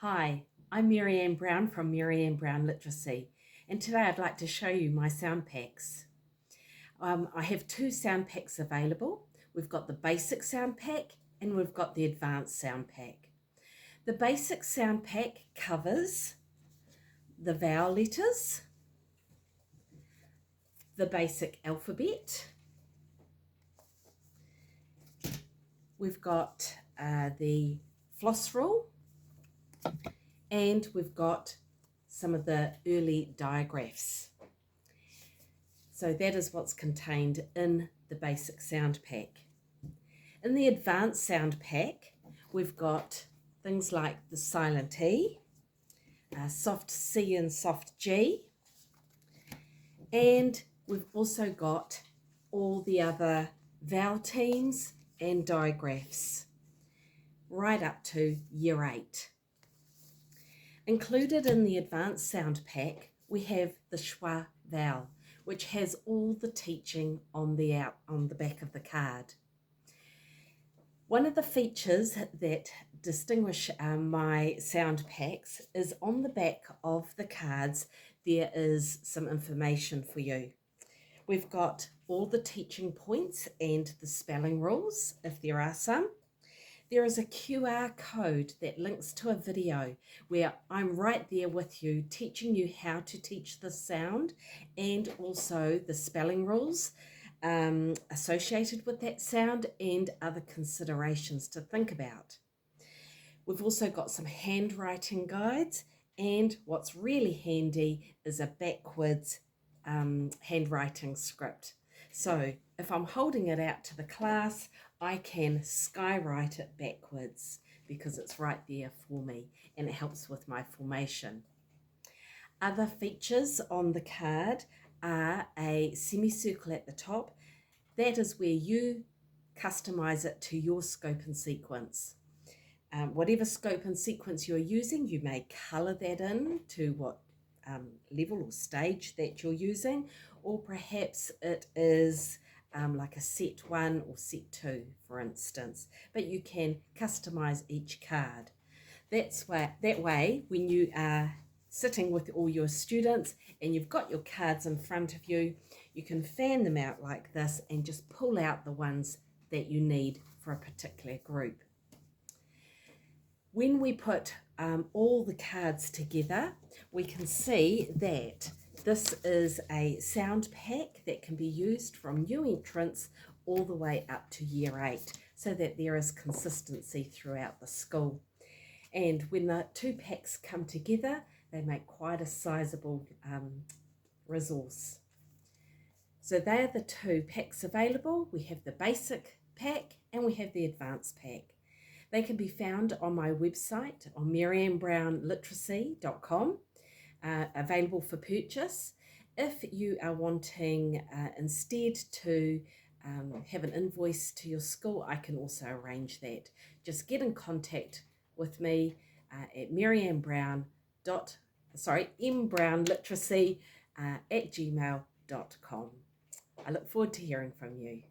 Hi, I'm Marianne Brown from Marianne Brown Literacy, and today I'd like to show you my sound packs. I have two sound packs available. We've got the basic sound pack and we've got the advanced sound pack. The basic sound pack covers the vowel letters, the basic alphabet. We've got the floss rule, and we've got some of the early digraphs. So that is what's contained in the basic sound pack. In the advanced sound pack, we've got things like the silent E, soft C and soft G, and we've also got all the other vowel teams and digraphs, right up to year 8. Included in the advanced sound pack, we have the schwa vowel, which has all the teaching on the back of the card. One of the features that distinguish my sound packs is on the back of the cards there is some information for you. We've got all the teaching points and the spelling rules, if there are some. There is a QR code that links to a video where I'm right there with you, teaching you how to teach the sound and also the spelling rules associated with that sound and other considerations to think about. We've also got some handwriting guides, and what's really handy is a backwards handwriting script. So if I'm holding it out to the class, I can skywrite it backwards because it's right there for me and it helps with my formation. Other features on the card are a semicircle at the top. That is where you customize it to your scope and sequence. Whatever scope and sequence you're using, you may color that in to what level or stage that you're using, or perhaps it is like a set 1 or set 2, for instance, but you can customize each card. That way, when you are sitting with all your students and you've got your cards in front of you, you can fan them out like this and just pull out the ones that you need for a particular group. When we put all the cards together, we can see that this is a sound pack that can be used from new entrants all the way up to year 8, so that there is consistency throughout the school. And when the two packs come together, they make quite a sizable resource. So they are the two packs available. We have the basic pack and we have the advanced pack. They can be found on my website on mariannebrownliteracy.com, available for purchase. If you are wanting instead to have an invoice to your school, I can also arrange that. Just get in contact with me at mbrownliteracy@gmail.com. I look forward to hearing from you.